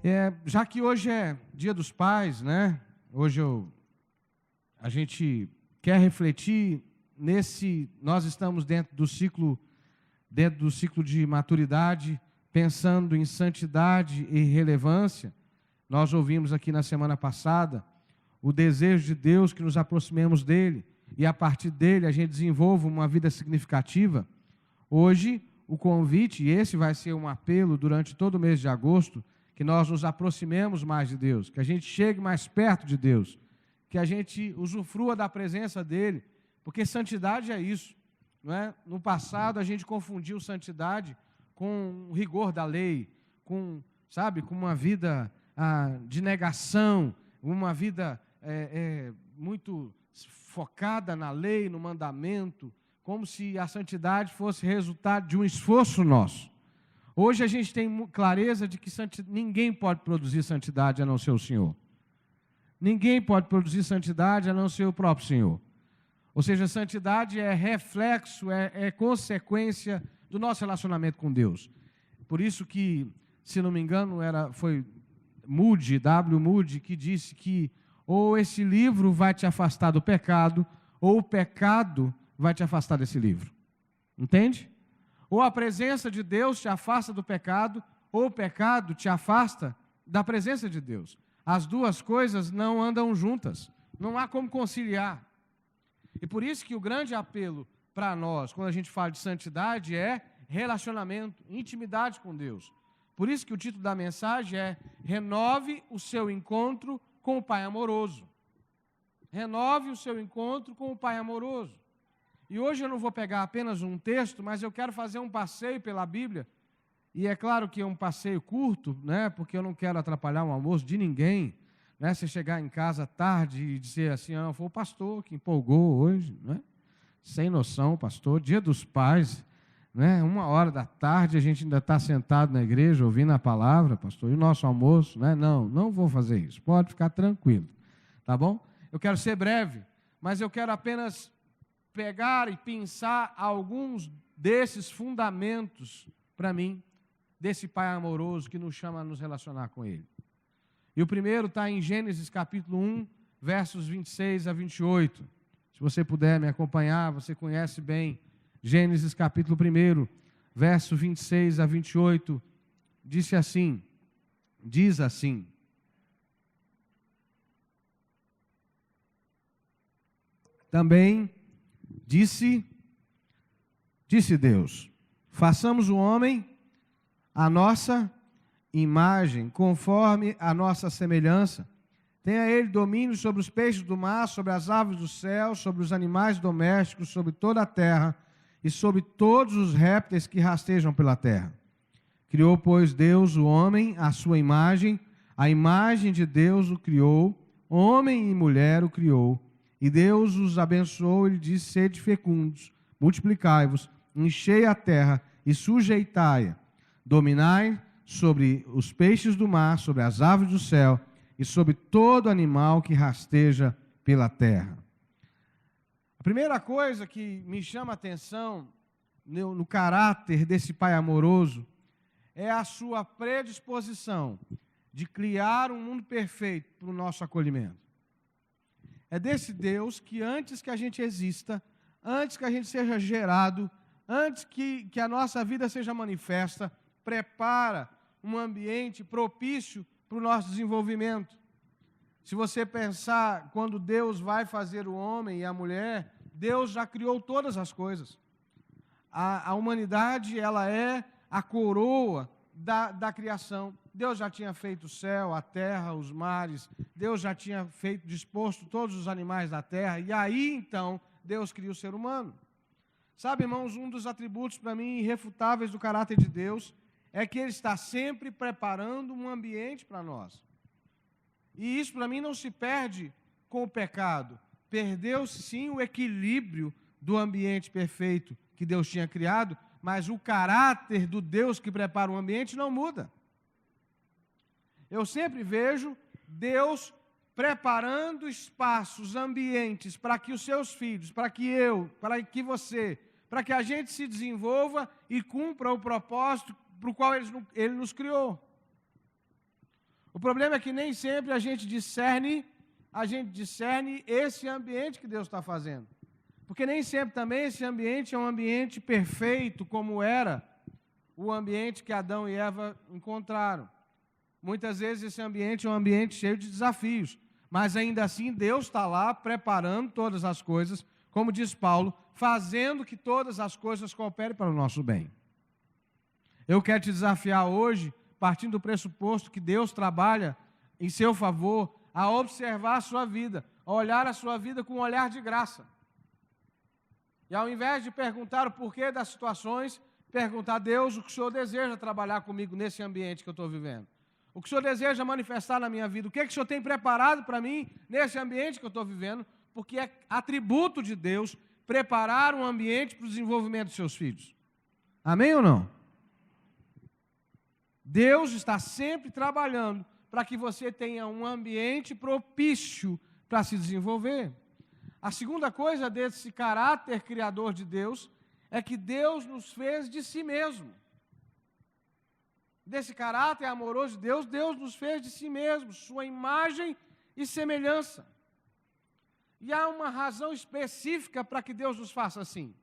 Já que hoje é Dia dos Pais, né? A gente quer refletir nós estamos dentro do ciclo de maturidade, pensando em santidade e relevância. Nós ouvimos aqui na semana passada o desejo de Deus que nos aproximemos dele e a partir dele a gente desenvolva uma vida significativa. Hoje, o convite, e esse vai ser um apelo durante todo o mês de agosto, que nós nos aproximemos mais de Deus, que a gente chegue mais perto de Deus, que a gente usufrua da presença dele, porque santidade é isso, não é? No passado a gente confundiu santidade com o rigor da lei, com uma vida de negação, uma vida muito focada na lei, no mandamento, como se a santidade fosse resultado de um esforço nosso. Hoje a gente tem clareza de que ninguém pode produzir santidade a não ser o Senhor. Ninguém pode produzir santidade a não ser o próprio Senhor. Ou seja, santidade é reflexo, é consequência do nosso relacionamento com Deus. Por isso que, se não me engano, foi W. Moody, que disse que ou esse livro vai te afastar do pecado, ou o pecado vai te afastar desse livro. Entende? Ou a presença de Deus te afasta do pecado, ou o pecado te afasta da presença de Deus. As duas coisas não andam juntas, não há como conciliar. E por isso que o grande apelo para nós, quando a gente fala de santidade, é relacionamento, intimidade com Deus. Por isso que o título da mensagem é Renove o seu encontro com o Pai amoroso. Renove o seu encontro com o Pai amoroso. E hoje eu não vou pegar apenas um texto, mas eu quero fazer um passeio pela Bíblia. E é claro que é um passeio curto, né? Porque eu não quero atrapalhar o almoço de ninguém. Né? Você chegar em casa tarde e dizer assim, foi o pastor que empolgou hoje, né? Sem noção, pastor, Dia dos Pais, né? 13h a gente ainda está sentado na igreja ouvindo a palavra, pastor, e o nosso almoço, né? Não vou fazer isso, pode ficar tranquilo, tá bom? Eu quero ser breve, mas eu quero apenas pegar e pensar alguns desses fundamentos para mim, desse Pai amoroso que nos chama a nos relacionar com Ele. E o primeiro está em Gênesis capítulo 1, versos 26 a 28. Se você puder me acompanhar, você conhece bem Gênesis capítulo 1, verso 26 a 28, diz assim, também disse Deus, façamos o homem a nossa imagem, conforme a nossa semelhança. Tenha ele domínio sobre os peixes do mar, sobre as aves do céu, sobre os animais domésticos, sobre toda a terra e sobre todos os répteis que rastejam pela terra. Criou, pois, Deus o homem à sua imagem, a imagem de Deus o criou, homem e mulher o criou. E Deus os abençoou e lhe disse, sede fecundos, multiplicai-vos, enchei a terra e sujeitai-a, dominai sobre os peixes do mar, sobre as aves do céu e sobre todo animal que rasteja pela terra. A primeira coisa que me chama a atenção no caráter desse Pai amoroso é a sua predisposição de criar um mundo perfeito para o nosso acolhimento. É desse Deus que antes que a gente exista, antes que a gente seja gerado, antes que a nossa vida seja manifesta, prepara um ambiente propício para o nosso desenvolvimento. Se você pensar, quando Deus vai fazer o homem e a mulher, Deus já criou todas as coisas. A humanidade, ela é a coroa da criação. Deus já tinha feito o céu, a terra, os mares. Deus já tinha disposto todos os animais da terra. E aí, então, Deus cria o ser humano. Sabe, irmãos, um dos atributos, para mim, irrefutáveis do caráter de Deus é que Ele está sempre preparando um ambiente para nós. E isso, para mim, não se perde com o pecado. Perdeu-se, sim, o equilíbrio do ambiente perfeito que Deus tinha criado, mas o caráter do Deus que prepara o ambiente não muda. Eu sempre vejo Deus preparando espaços, ambientes, para que os seus filhos, para que eu, para que você, para que a gente se desenvolva e cumpra o propósito para o qual Ele nos criou. O problema é que nem sempre a gente discerne esse ambiente que Deus está fazendo. Porque nem sempre também esse ambiente é um ambiente perfeito, como era o ambiente que Adão e Eva encontraram. Muitas vezes esse ambiente é um ambiente cheio de desafios, mas ainda assim Deus está lá preparando todas as coisas, como diz Paulo, fazendo que todas as coisas cooperem para o nosso bem. Eu quero te desafiar hoje, partindo do pressuposto que Deus trabalha em seu favor, a observar a sua vida, a olhar a sua vida com um olhar de graça. E ao invés de perguntar o porquê das situações, perguntar a Deus o que o Senhor deseja trabalhar comigo nesse ambiente que eu estou vivendo. O que o Senhor deseja manifestar na minha vida, o que o Senhor tem preparado para mim nesse ambiente que eu estou vivendo, porque é atributo de Deus preparar um ambiente para o desenvolvimento dos seus filhos. Amém ou não? Deus está sempre trabalhando para que você tenha um ambiente propício para se desenvolver. A segunda coisa desse caráter criador de Deus é que Deus nos fez de si mesmo. Desse caráter amoroso de Deus, Deus nos fez de si mesmo, sua imagem e semelhança. E há uma razão específica para que Deus nos faça assim.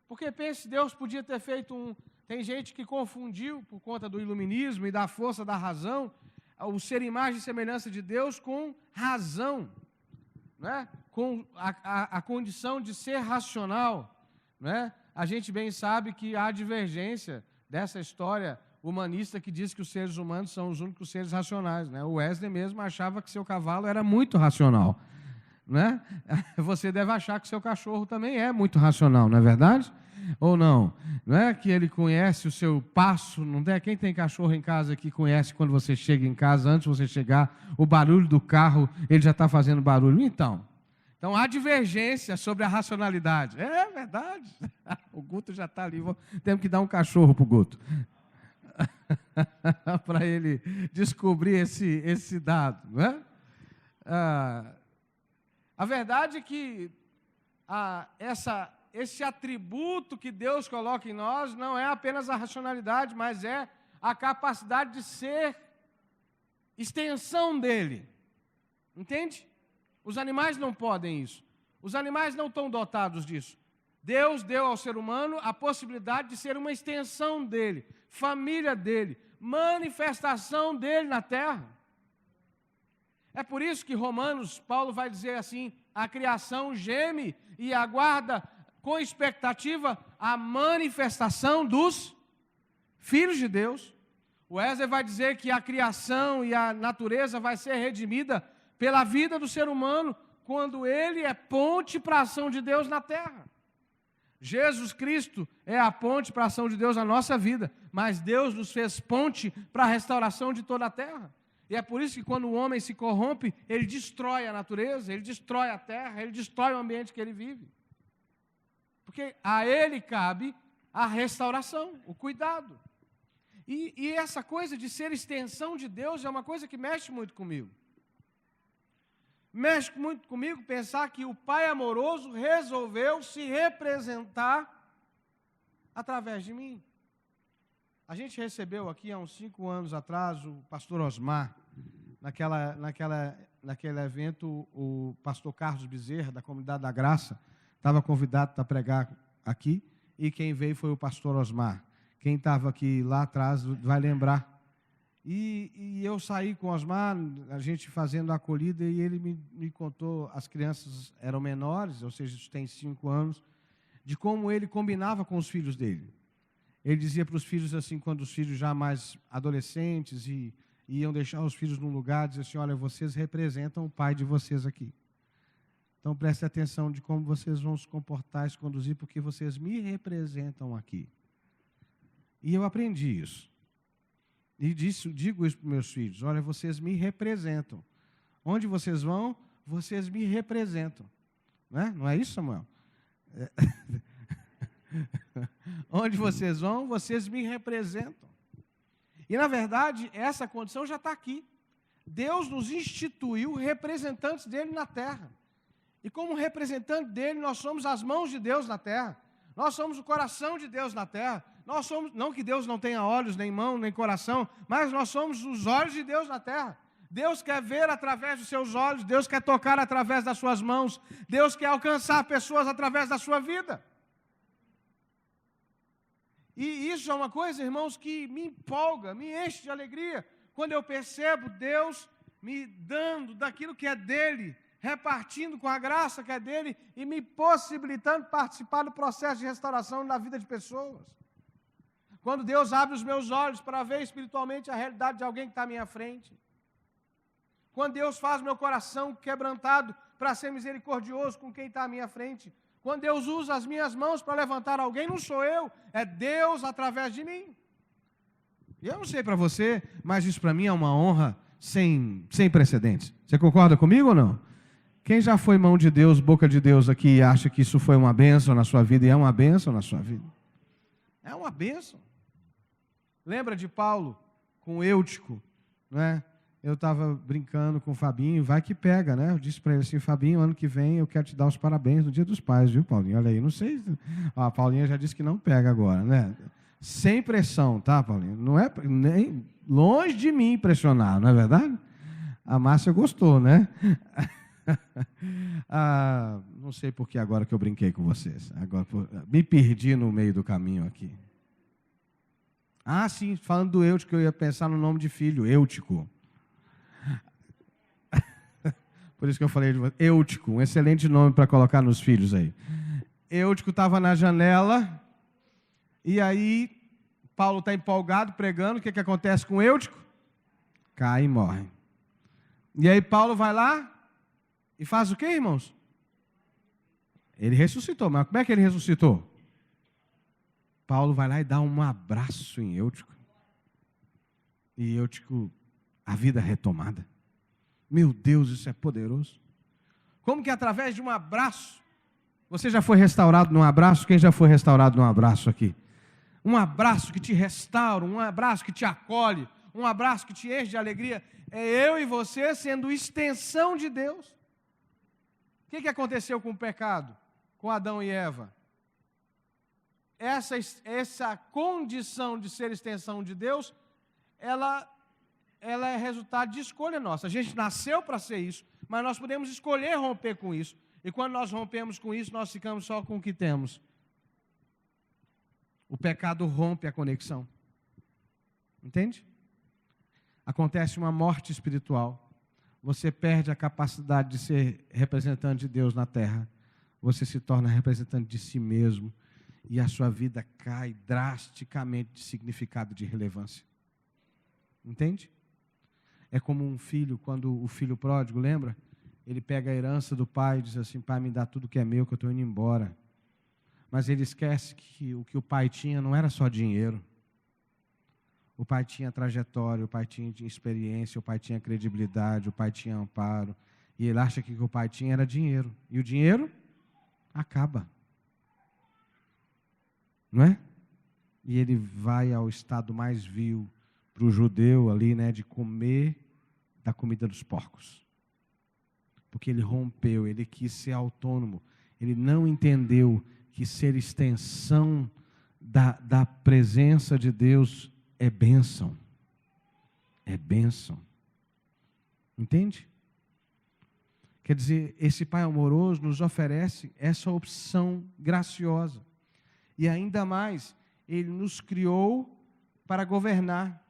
Porque pense, Deus podia ter feito Tem gente que confundiu, por conta do iluminismo e da força da razão, o ser imagem e semelhança de Deus com razão, né? Com a condição de ser racional. Né? A gente bem sabe que há divergência dessa história humanista que diz que os seres humanos são os únicos seres racionais. Né? O Wesley mesmo achava que seu cavalo era muito racional. Né? Você deve achar que seu cachorro também é muito racional, não é verdade? Ou não? Não é que ele conhece o seu passo, não é? Quem tem cachorro em casa aqui conhece quando você chega em casa, antes de você chegar, o barulho do carro, ele já está fazendo barulho. Então há divergência sobre a racionalidade. É verdade. O Guto já está ali, temos que dar um cachorro para o Guto. Para ele descobrir esse dado. Não é? A verdade é que esse atributo que Deus coloca em nós não é apenas a racionalidade, mas é a capacidade de ser extensão dele. Entende? Os animais não podem isso. Os animais não estão dotados disso. Deus deu ao ser humano a possibilidade de ser uma extensão dele, família dele, manifestação dele na terra. É por isso que Romanos, Paulo vai dizer assim, a criação geme e aguarda com expectativa a manifestação dos filhos de Deus. O Wesley vai dizer que a criação e a natureza vai ser redimida pela vida do ser humano, quando ele é ponte para a ação de Deus na terra. Jesus Cristo é a ponte para a ação de Deus na nossa vida, mas Deus nos fez ponte para a restauração de toda a terra. E é por isso que quando o homem se corrompe, ele destrói a natureza, ele destrói a terra, ele destrói o ambiente que ele vive. Porque a ele cabe a restauração, o cuidado. E essa coisa de ser extensão de Deus é uma coisa que mexe muito comigo. Mexe muito comigo pensar que o Pai amoroso resolveu se representar através de mim. A gente recebeu aqui há uns 5 anos atrás o pastor Osmar, naquele evento, o pastor Carlos Bezerra, da Comunidade da Graça, estava convidado para pregar aqui, e quem veio foi o pastor Osmar. Quem estava aqui lá atrás vai lembrar. E eu saí com o Osmar, a gente fazendo a acolhida, e ele me contou, as crianças eram menores, ou seja, tem 5 anos, de como ele combinava com os filhos dele. Ele dizia para os filhos assim, quando os filhos já mais adolescentes iam deixar os filhos num lugar, dizia assim, olha, vocês representam o pai de vocês aqui. Então preste atenção de como vocês vão se comportar e se conduzir, porque vocês me representam aqui. E eu aprendi isso. E digo isso para os meus filhos, olha, vocês me representam. Onde vocês vão, vocês me representam. Não é isso, Samuel? Onde vocês vão, vocês me representam. E, na verdade, essa condição já está aqui. Deus nos instituiu representantes dele na terra. E como representante dele, nós somos as mãos de Deus na terra. Nós somos o coração de Deus na terra. Nós somos, não que Deus não tenha olhos, nem mão, nem coração, mas nós somos os olhos de Deus na terra. Deus quer ver através dos seus olhos, Deus quer tocar através das suas mãos, Deus quer alcançar pessoas através da sua vida. E isso é uma coisa, irmãos, que me empolga, me enche de alegria, quando eu percebo Deus me dando daquilo que é dele, repartindo com a graça que é dele e me possibilitando participar do processo de restauração na vida de pessoas. Quando Deus abre os meus olhos para ver espiritualmente a realidade de alguém que está à minha frente. Quando Deus faz meu coração quebrantado para ser misericordioso com quem está à minha frente. Quando Deus usa as minhas mãos para levantar alguém, não sou eu, é Deus através de mim. E eu não sei para você, mas isso para mim é uma honra sem precedentes. Você concorda comigo ou não? Quem já foi mão de Deus, boca de Deus aqui e acha que isso foi uma bênção na sua vida e é uma bênção na sua vida? É uma bênção. Lembra de Paulo com Eutico, não é? Eu estava brincando com o Fabinho, vai que pega, né? Eu disse para ele assim, Fabinho, ano que vem eu quero te dar os parabéns no Dia dos Pais, viu, Paulinho? Olha aí, não sei. A Paulinha já disse que não pega agora, né? Sem pressão, tá, Paulinho? Não é nem longe de mim impressionar, não é verdade? A Márcia gostou, né? Não sei por que agora que eu brinquei com vocês. Agora, me perdi no meio do caminho aqui. Sim, falando do Eutico, eu ia pensar no nome de filho, Eutico. Por isso que eu falei de Eutico, um excelente nome para colocar nos filhos aí. Eutico estava na janela, e aí Paulo está empolgado, pregando, o que acontece com Eutico? Cai e morre. E aí Paulo vai lá e faz o quê, irmãos? Ele ressuscitou, mas como é que ele ressuscitou? Paulo vai lá e dá um abraço em Eutico. E Eutico, a vida retomada. Meu Deus, isso é poderoso. Como que através de um abraço, você já foi restaurado num abraço? Quem já foi restaurado num abraço aqui? Um abraço que te restaura, um abraço que te acolhe, um abraço que te enche de alegria. É eu e você sendo extensão de Deus. O que aconteceu com o pecado? Com Adão e Eva? Essa condição de ser extensão de Deus, ela é resultado de escolha nossa. A gente nasceu para ser isso, mas nós podemos escolher romper com isso. E quando nós rompemos com isso, nós ficamos só com o que temos. O pecado rompe a conexão. Entende? Acontece uma morte espiritual. Você perde a capacidade de ser representante de Deus na terra. Você se torna representante de si mesmo. E a sua vida cai drasticamente de significado, de relevância. Entende? É como um filho, quando o filho pródigo, lembra? Ele pega a herança do pai e diz assim, pai, me dá tudo que é meu, que eu estou indo embora. Mas ele esquece que o que o pai tinha não era só dinheiro. O pai tinha trajetória, o pai tinha experiência, o pai tinha credibilidade, o pai tinha amparo. E ele acha que o que o pai tinha era dinheiro. E o dinheiro acaba. Não é? E ele vai ao estado mais vil para o judeu ali, né, de comer da comida dos porcos. Porque ele rompeu, ele quis ser autônomo. Ele não entendeu que ser extensão da presença de Deus é bênção. É bênção. Entende? Quer dizer, esse Pai amoroso nos oferece essa opção graciosa. E ainda mais, Ele nos criou para governar.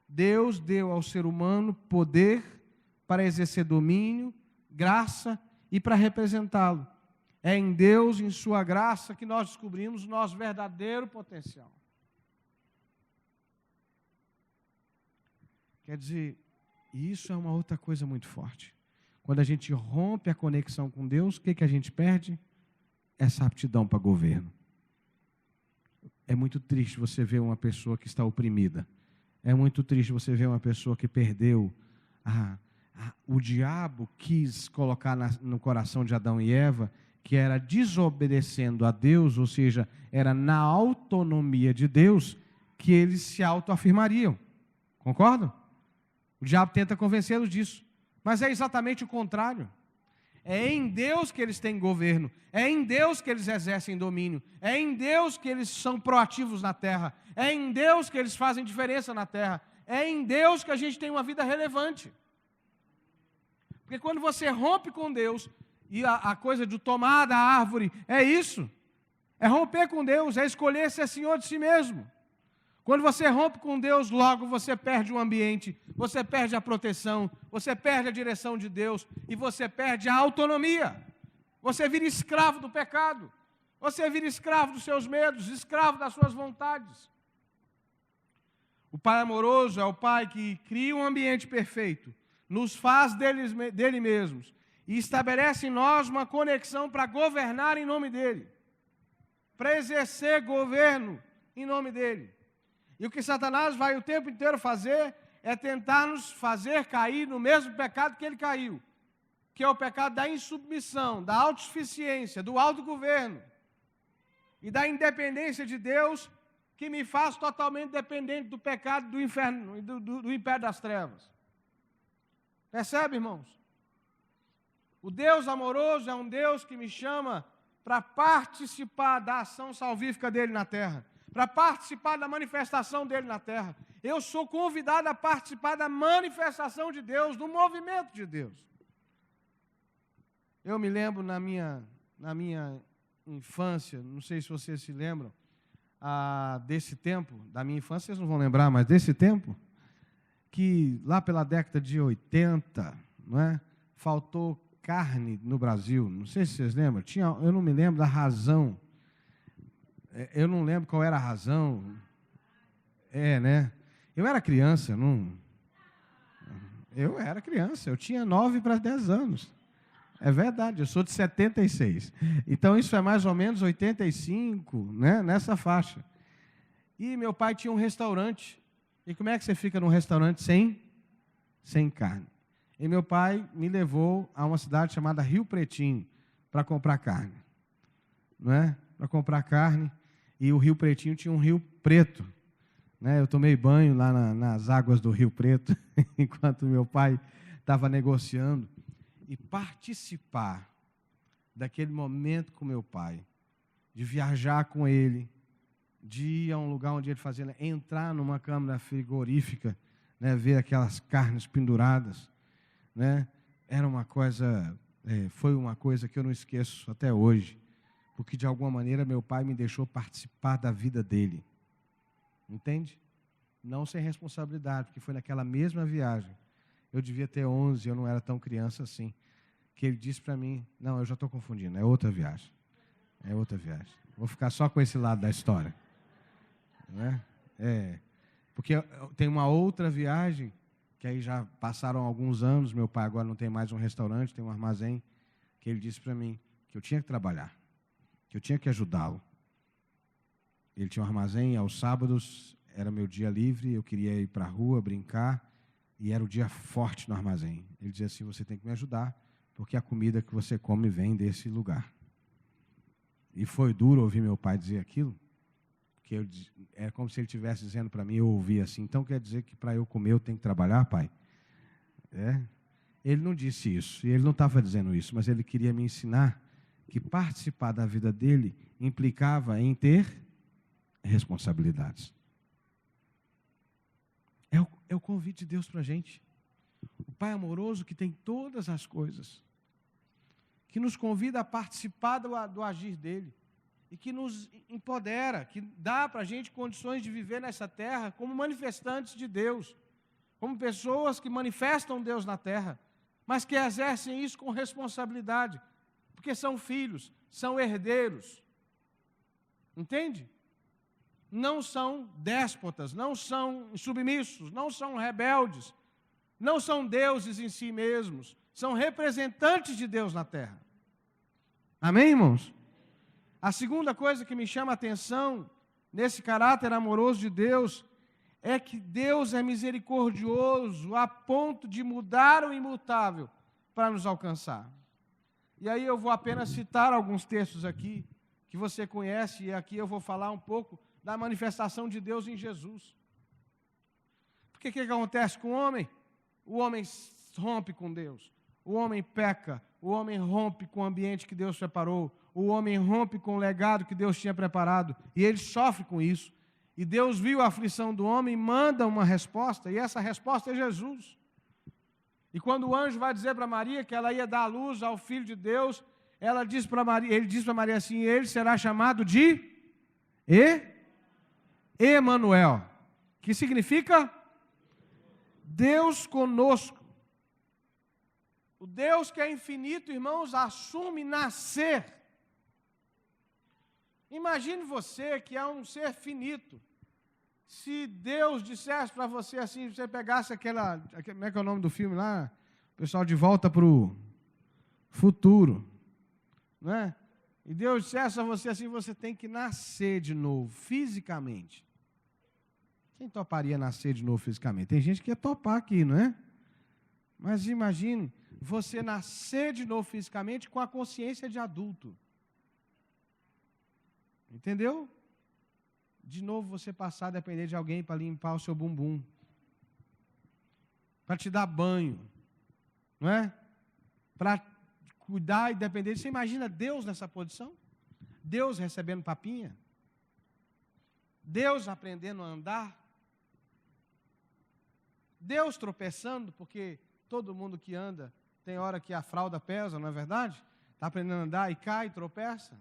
Deus deu ao ser humano poder para exercer domínio, graça e para representá-lo. É em Deus, em sua graça, que nós descobrimos o nosso verdadeiro potencial. Quer dizer, isso é uma outra coisa muito forte. Quando a gente rompe a conexão com Deus, o que a gente perde? Essa aptidão para governo. É muito triste você ver uma pessoa que está oprimida. É muito triste você ver uma pessoa que perdeu. O diabo quis colocar no coração de Adão e Eva que era desobedecendo a Deus, ou seja, era na autonomia de Deus que eles se autoafirmariam. Concordam? O diabo tenta convencê-los disso. Mas é exatamente o contrário. É em Deus que eles têm governo. É em Deus que eles exercem domínio. É em Deus que eles são proativos na terra. É em Deus que eles fazem diferença na terra. É em Deus que a gente tem uma vida relevante. Porque quando você rompe com Deus, e a coisa de tomar da árvore, é isso. É romper com Deus, é escolher ser senhor de si mesmo. Quando você rompe com Deus, logo você perde o ambiente, você perde a proteção, você perde a direção de Deus e você perde a autonomia. Você vira escravo do pecado, você vira escravo dos seus medos, escravo das suas vontades. O Pai amoroso é o Pai que cria um ambiente perfeito, nos faz dele mesmos e estabelece em nós uma conexão para governar em nome dele, para exercer governo em nome dele. E o que Satanás vai o tempo inteiro fazer é tentar nos fazer cair no mesmo pecado que ele caiu, que é o pecado da insubmissão, da autossuficiência, do autogoverno e da independência de Deus, que me faz totalmente dependente do pecado do inferno, do império das trevas. Percebe, irmãos? O Deus amoroso é um Deus que me chama para participar da ação salvífica dele na terra, para participar da manifestação dele na terra. Eu sou convidado a participar da manifestação de Deus, do movimento de Deus. Eu me lembro na minha infância, não sei se vocês se lembram, desse tempo, da minha infância, vocês não vão lembrar, mas desse tempo, que lá pela década de 80, não é, faltou carne no Brasil. Não sei se vocês lembram. Eu não me lembro da razão. Eu não lembro qual era a razão. Né? Eu era criança, Eu era criança, eu tinha 9 para 10 anos. É verdade, eu sou de 76. Então, isso é mais ou menos 85, né? Nessa faixa. E meu pai tinha um restaurante. E como é que você fica num restaurante sem carne? E meu pai me levou a uma cidade chamada Rio Pretinho para comprar carne. Não é? Para comprar carne. E o Rio Pretinho tinha um rio preto. Né? Eu tomei banho lá nas águas do Rio Preto, enquanto meu pai estava negociando. E participar daquele momento com meu pai, de viajar com ele, de ir a um lugar onde ele fazia, entrar numa câmara frigorífica, né, ver aquelas carnes penduradas, né, era uma coisa, foi uma coisa que eu não esqueço até hoje, porque de alguma maneira meu pai me deixou participar da vida dele, entende? Não sem responsabilidade, porque foi naquela mesma viagem, eu devia ter 11, eu não era tão criança assim, que ele disse para mim, não, eu já estou confundindo, é outra viagem, vou ficar só com esse lado da história. Né? Porque tem uma outra viagem, que aí já passaram alguns anos, meu pai agora não tem mais um restaurante, tem um armazém, que ele disse para mim que eu tinha que trabalhar, que eu tinha que ajudá-lo. Ele tinha um armazém, aos sábados era meu dia livre, eu queria ir para a rua, brincar, e era o dia forte no armazém. Ele dizia assim, você tem que me ajudar, porque a comida que você come vem desse lugar. E foi duro ouvir meu pai dizer aquilo, porque é como se ele estivesse dizendo para mim, eu ouvi assim, então quer dizer que para eu comer eu tenho que trabalhar, pai? Ele não disse isso, e ele não estava dizendo isso, mas ele queria me ensinar que participar da vida dele implicava em ter responsabilidades. É o convite de Deus para a gente. O Pai amoroso que tem todas as coisas, que nos convida a participar do agir dele, e que nos empodera, que dá para a gente condições de viver nessa terra como manifestantes de Deus, como pessoas que manifestam Deus na terra, mas que exercem isso com responsabilidade, porque são filhos, são herdeiros, entende? Não são déspotas, não são submissos, não são rebeldes, não são deuses em si mesmos, são representantes de Deus na terra. Amém, irmãos? A segunda coisa que me chama a atenção nesse caráter amoroso de Deus é que Deus é misericordioso a ponto de mudar o imutável para nos alcançar. E aí eu vou apenas citar alguns textos aqui que você conhece, e aqui eu vou falar um pouco da manifestação de Deus em Jesus. Porque o que acontece com o homem? O homem rompe com Deus, o homem peca, o homem rompe com o ambiente que Deus preparou, o homem rompe com o legado que Deus tinha preparado, e ele sofre com isso. E Deus viu a aflição do homem e manda uma resposta, e essa resposta é Jesus. E quando o anjo vai dizer para Maria que ela ia dar à luz ao Filho de Deus, ele diz para Maria assim, ele será chamado de Emanuel, que significa Deus conosco. O Deus que é infinito, irmãos, assume nascer. Imagine você que é um ser finito. Se Deus dissesse para você assim, você pegasse como é que é o nome do filme lá? O pessoal de Volta para o Futuro, não é? E Deus dissesse a você assim, você tem que nascer de novo, fisicamente. Quem toparia nascer de novo fisicamente? Tem gente que ia topar aqui, não é? Mas imagine você nascer de novo fisicamente com a consciência de adulto. Entendeu? De novo você passar a depender de alguém para limpar o seu bumbum, para te dar banho, não é? Para cuidar e depender. Você imagina Deus nessa posição? Deus recebendo papinha? Deus aprendendo a andar? Deus tropeçando, porque todo mundo que anda, tem hora que a fralda pesa, não é verdade? Está aprendendo a andar e cai e tropeça.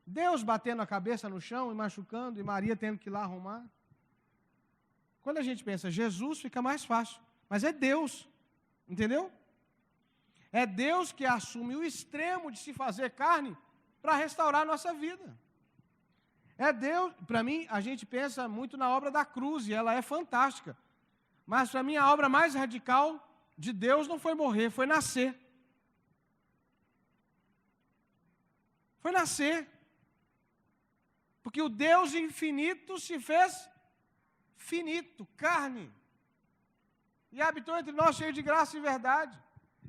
Deus batendo a cabeça no chão e machucando, e Maria tendo que ir lá arrumar. Quando a gente pensa Jesus, fica mais fácil. Mas é Deus, entendeu? É Deus que assume o extremo de se fazer carne para restaurar a nossa vida. É Deus, para mim, a gente pensa muito na obra da cruz, e ela é fantástica. Mas para mim a obra mais radical de Deus não foi morrer, foi nascer. Foi nascer. Porque o Deus infinito se fez finito, carne. E habitou entre nós cheio de graça e verdade.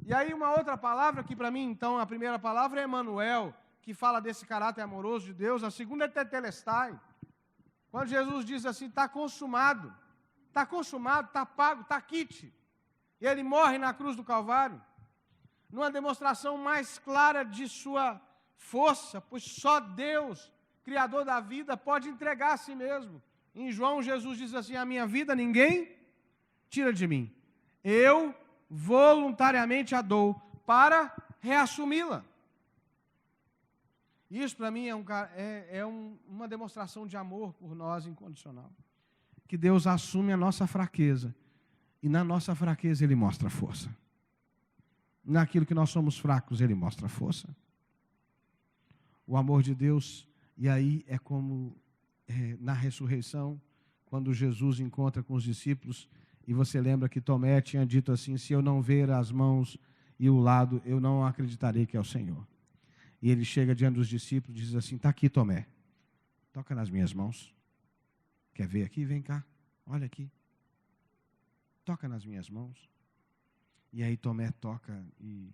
E aí uma outra palavra que para mim, então, a primeira palavra é Emanuel, que fala desse caráter amoroso de Deus. A segunda é Tetelestai. Quando Jesus diz assim, está consumado, está pago, está quite. E ele morre na cruz do Calvário, numa demonstração mais clara de sua força, pois só Deus, Criador da vida, pode entregar a si mesmo. Em João, Jesus diz assim, a minha vida ninguém tira de mim. Eu voluntariamente a dou para reassumi-la. Isso para mim é uma demonstração de amor por nós incondicional. Que Deus assume a nossa fraqueza. E na nossa fraqueza Ele mostra força. Naquilo que nós somos fracos, Ele mostra força. O amor de Deus, e aí é como na ressurreição, quando Jesus encontra com os discípulos, e você lembra que Tomé tinha dito assim, se eu não ver as mãos e o lado, eu não acreditarei que é o Senhor. E ele chega diante dos discípulos e diz assim, está aqui Tomé, toca nas minhas mãos. Quer ver aqui? Vem cá, olha aqui. Toca nas minhas mãos. E aí Tomé toca e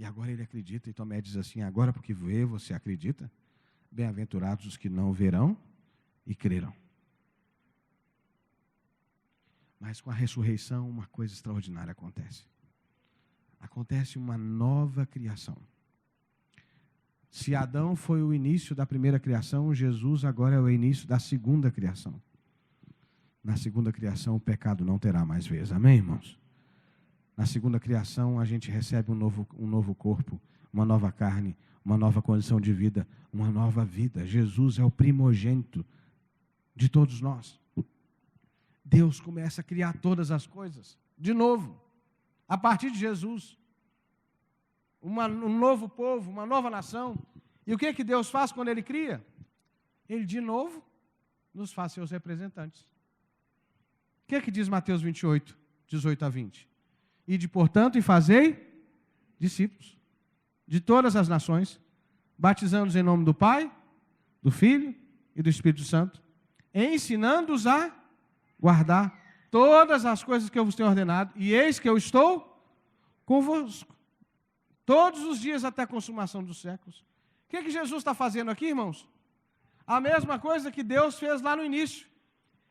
agora ele acredita. E Tomé diz assim, agora porque vê, você acredita? Bem-aventurados os que não verão e crerão. Mas com a ressurreição, uma coisa extraordinária acontece. Acontece uma nova criação. Se Adão foi o início da primeira criação, Jesus agora é o início da segunda criação. Na segunda criação, o pecado não terá mais vez. Amém, irmãos? Na segunda criação, a gente recebe um novo corpo, uma nova carne, uma nova condição de vida, uma nova vida. Jesus é o primogênito de todos nós. Deus começa a criar todas as coisas, de novo, a partir de Jesus. Um novo povo, uma nova nação. E o que Deus faz quando Ele cria? Ele, de novo, nos faz seus representantes. O que diz Mateus 28, 18 a 20? Ide, portanto, e fazei discípulos de todas as nações, batizando-os em nome do Pai, do Filho e do Espírito Santo, ensinando-os a guardar todas as coisas que eu vos tenho ordenado, e eis que eu estou convosco todos os dias até a consumação dos séculos. O que Jesus está fazendo aqui, irmãos? A mesma coisa que Deus fez lá no início.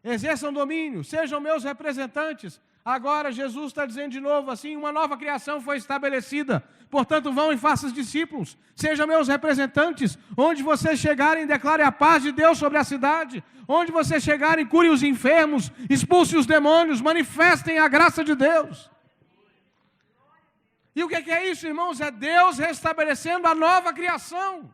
Exerçam domínio, sejam meus representantes. Agora Jesus está dizendo de novo assim, uma nova criação foi estabelecida Portanto, vão e façam discípulos, sejam meus representantes. Onde vocês chegarem, declarem a paz de Deus sobre a cidade. Onde vocês chegarem, curem os enfermos, expulsem os demônios, manifestem a graça de Deus. E o que é isso, irmãos? É Deus restabelecendo a nova criação.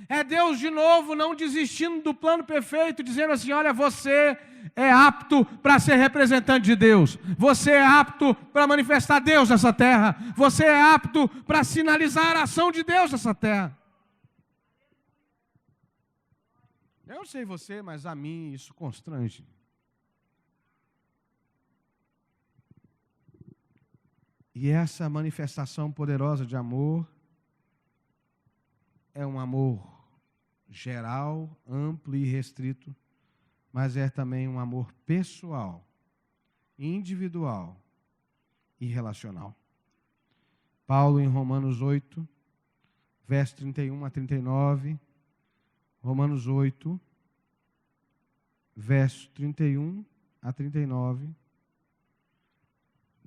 É Deus de novo não desistindo do plano perfeito, dizendo assim: olha, você é apto para ser representante de Deus. Você é apto para manifestar Deus nessa terra. Você é apto para sinalizar a ação de Deus nessa terra. Eu não sei você, mas a mim isso constrange. E essa manifestação poderosa de amor é um amor geral, amplo e restrito, mas é também um amor pessoal, individual e relacional. Paulo, em Romanos 8, verso 31 a 39, Romanos 8, verso 31 a 39,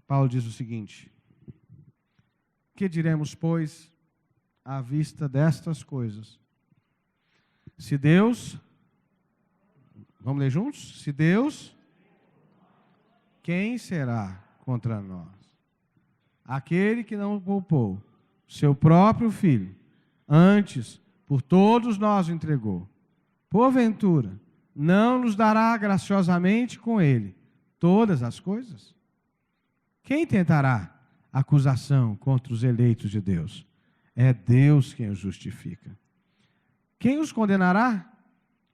Paulo diz o seguinte: que diremos, pois, à vista destas coisas? Se Deus, vamos ler juntos? Se Deus, quem será contra nós? Aquele que não poupou seu próprio filho, antes por todos nós o entregou, porventura não nos dará graciosamente com ele todas as coisas? Quem tentará acusação contra os eleitos de Deus? É Deus quem os justifica. Quem os condenará?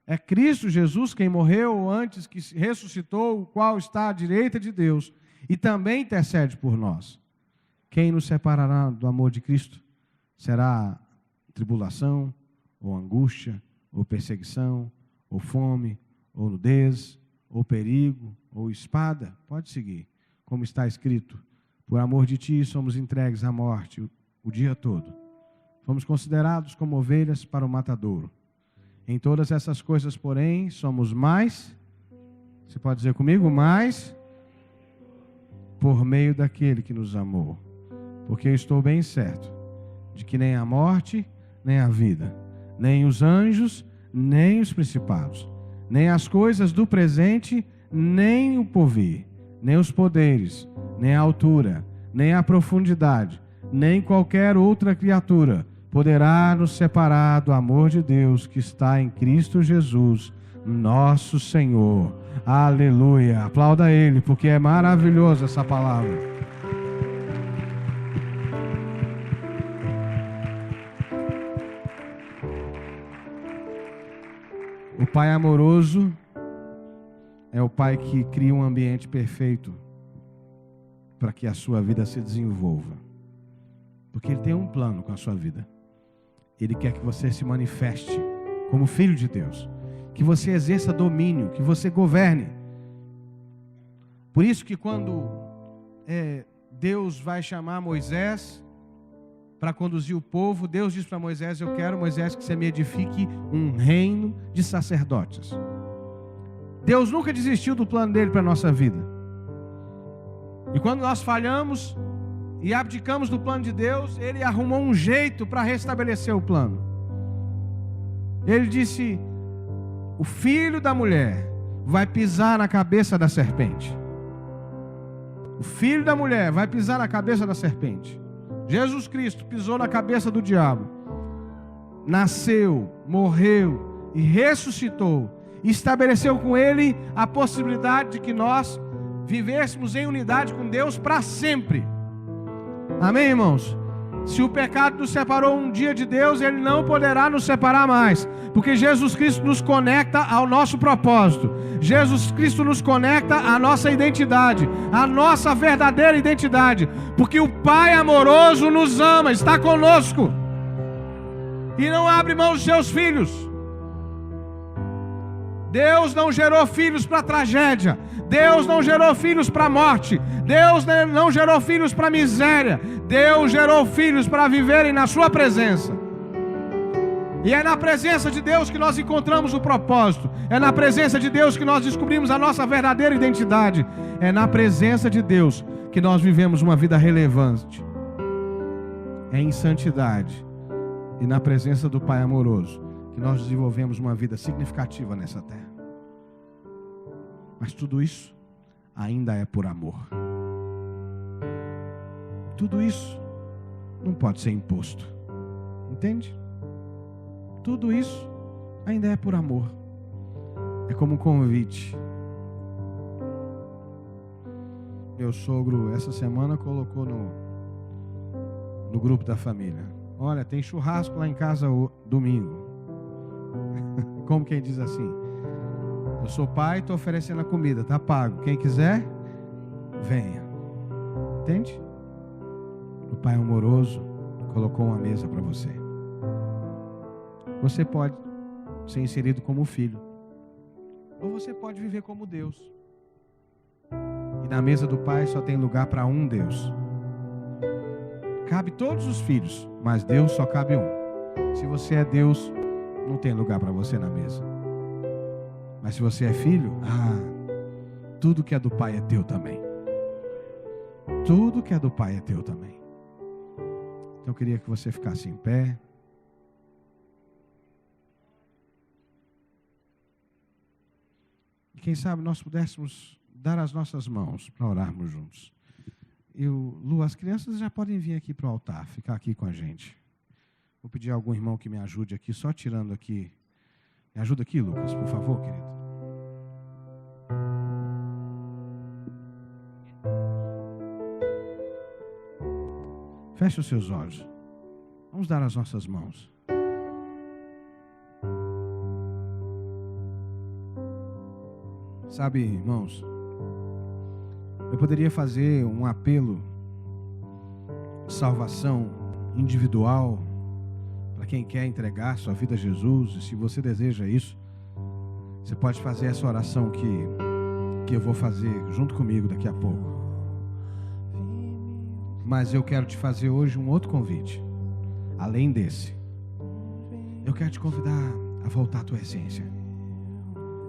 É Cristo Jesus quem morreu antes, que ressuscitou, o qual está à direita de Deus e também intercede por nós. Quem nos separará do amor de Cristo? Será tribulação, ou angústia, ou perseguição, ou fome, ou nudez, ou perigo, ou espada? Pode seguir. Como está escrito: por amor de ti somos entregues à morte o dia todo. Fomos considerados como ovelhas para o matadouro. Em todas essas coisas, porém, somos mais, você pode dizer comigo, mais, por meio daquele que nos amou. Porque eu estou bem certo de que nem a morte, nem a vida, nem os anjos, nem os principados, nem as coisas do presente, nem o porvir, nem os poderes, nem a altura, nem a profundidade, nem qualquer outra criatura poderá nos separar do amor de Deus que está em Cristo Jesus, nosso Senhor. Aleluia. Aplauda Ele, porque é maravilhosa essa palavra. O Pai amoroso é o Pai que cria um ambiente perfeito para que a sua vida se desenvolva. Porque Ele tem um plano com a sua vida. Ele quer que você se manifeste como filho de Deus, que você exerça domínio, que você governe. Por isso que quando Deus vai chamar Moisés para conduzir o povo, Deus diz para Moisés: eu quero, Moisés, que você me edifique um reino de sacerdotes. Deus nunca desistiu do plano dele para a nossa vida. E quando nós falhamos e abdicamos do plano de Deus, Ele arrumou um jeito para restabelecer o plano. Ele disse: o filho da mulher vai pisar na cabeça da serpente. O filho da mulher vai pisar na cabeça da serpente. Jesus Cristo pisou na cabeça do diabo. Nasceu, morreu e ressuscitou. E estabeleceu com Ele a possibilidade de que nós vivêssemos em unidade com Deus para sempre. Amém, irmãos? Se o pecado nos separou um dia de Deus, Ele não poderá nos separar mais, porque Jesus Cristo nos conecta ao nosso propósito. Jesus Cristo nos conecta à nossa identidade, à nossa verdadeira identidade, porque o Pai amoroso nos ama, está conosco e não abre mão dos seus filhos. Deus não gerou filhos para tragédia. Deus não gerou filhos para morte. Deus não gerou filhos para miséria. Deus gerou filhos para viverem na sua presença. E é na presença de Deus que nós encontramos o propósito. É na presença de Deus que nós descobrimos a nossa verdadeira identidade. É na presença de Deus que nós vivemos uma vida relevante. É em santidade e na presença do Pai amoroso que nós desenvolvemos uma vida significativa nessa terra. Mas tudo isso ainda é por amor. Tudo isso não pode ser imposto. Entende? Tudo isso ainda é por amor. É como um convite. Meu sogro, essa semana, colocou no grupo da família: olha, tem churrasco lá em casa domingo. Como quem diz assim: eu sou pai, estou oferecendo a comida, tá pago. Quem quiser, venha. Entende? O Pai amoroso colocou uma mesa para você. Você pode ser inserido como filho, ou você pode viver como Deus. E na mesa do Pai só tem lugar para um Deus. Cabe todos os filhos, mas Deus só cabe um. Se você é Deus, não tem lugar para você na mesa. Mas se você é filho, tudo que é do Pai é teu também. Tudo que é do Pai é teu também. Então eu queria que você ficasse em pé. E quem sabe nós pudéssemos dar as nossas mãos para orarmos juntos. Lu, as crianças já podem vir aqui para o altar, ficar aqui com a gente. Vou pedir a algum irmão que me ajude aqui, só tirando aqui. Me ajuda aqui, Lucas, por favor, querido. Feche os seus olhos. Vamos dar as nossas mãos. Sabe, irmãos, eu poderia fazer um apelo de salvação individual para quem quer entregar sua vida a Jesus. E se você deseja isso, você pode fazer essa oração que eu vou fazer junto comigo daqui a pouco. Mas eu quero te fazer hoje um outro convite, além desse. Eu quero te convidar a voltar à tua essência,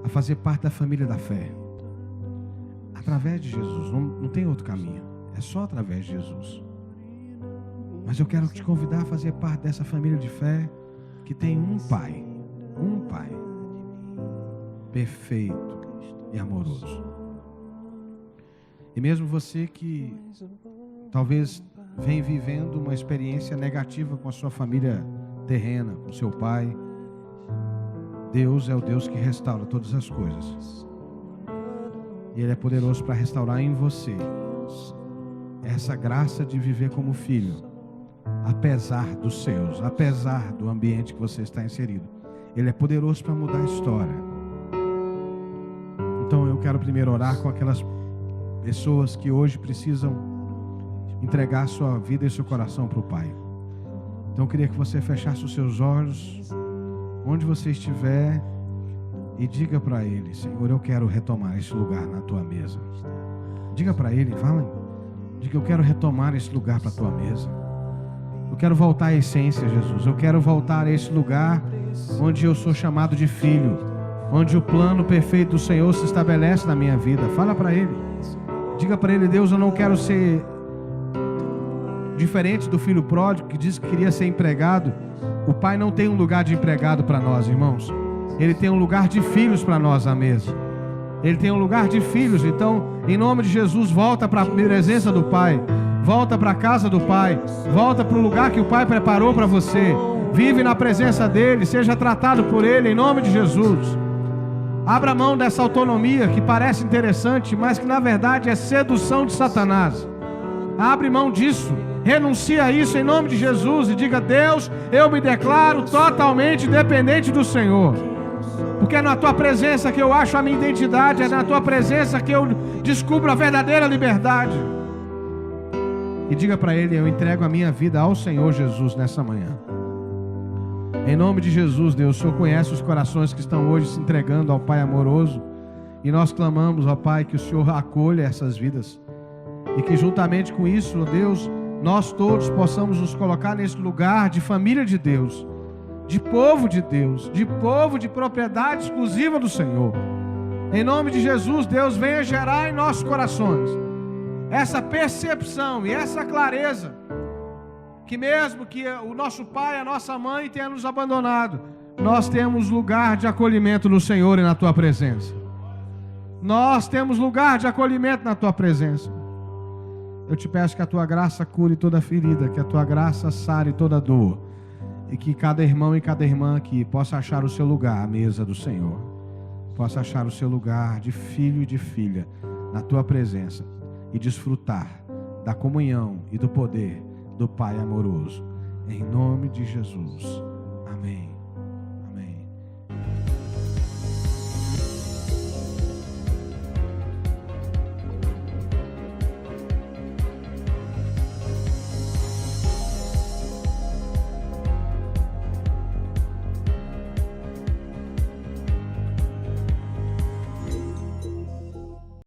a fazer parte da família da fé, através de Jesus. Não tem outro caminho, é só através de Jesus. Mas eu quero te convidar a fazer parte dessa família de fé que tem um Pai perfeito e amoroso. E mesmo você que talvez vem vivendo uma experiência negativa com a sua família terrena, com seu pai, Deus é o Deus que restaura todas as coisas. E Ele é poderoso para restaurar em você essa graça de viver como filho, apesar dos seus, apesar do ambiente que você está inserido. Ele é poderoso para mudar a história. Então eu quero primeiro orar com aquelas pessoas que hoje precisam entregar sua vida e seu coração para o Pai. Então eu queria que você fechasse os seus olhos, onde você estiver, e diga para Ele: Senhor, eu quero retomar esse lugar na Tua mesa. Diga para Ele, fala, diga: eu quero retomar esse lugar para a Tua mesa. Eu quero voltar à essência, Jesus. Eu quero voltar a esse lugar onde eu sou chamado de filho, onde o plano perfeito do Senhor se estabelece na minha vida. Fala para Ele. Diga para Ele: Deus, eu não quero ser diferente do filho pródigo que disse que queria ser empregado. O Pai não tem um lugar de empregado para nós, irmãos. Ele tem um lugar de filhos para nós à mesa. Ele tem um lugar de filhos. Então, em nome de Jesus, volta para a presença do Pai. Volta para a casa do Pai. Volta para o lugar que o Pai preparou para você. Vive na presença dEle. Seja tratado por Ele, em nome de Jesus. Abra mão dessa autonomia que parece interessante, mas que na verdade é sedução de Satanás. Abre mão disso. Renuncia a isso em nome de Jesus e diga: Deus, eu me declaro totalmente dependente do Senhor. Porque é na Tua presença que eu acho a minha identidade, é na Tua presença que eu descubro a verdadeira liberdade. E diga para Ele: eu entrego a minha vida ao Senhor Jesus nessa manhã. Em nome de Jesus, Deus, o Senhor conhece os corações que estão hoje se entregando ao Pai amoroso. E nós clamamos, ó Pai, que o Senhor acolha essas vidas. E que juntamente com isso, ó Deus, nós todos possamos nos colocar nesse lugar de família de Deus, de povo de Deus, de povo de propriedade exclusiva do Senhor. Em nome de Jesus, Deus, venha gerar em nossos corações essa percepção e essa clareza que mesmo que o nosso pai, a nossa mãe tenha nos abandonado, nós temos lugar de acolhimento no Senhor e na Tua presença. Nós temos lugar de acolhimento na Tua presença. Eu te peço que a Tua graça cure toda ferida, que a Tua graça sare toda dor, e que cada irmão e cada irmã aqui possa achar o seu lugar à mesa do Senhor, possa achar o seu lugar de filho e de filha na Tua presença e desfrutar da comunhão e do poder do Pai amoroso. Em nome de Jesus. Amém.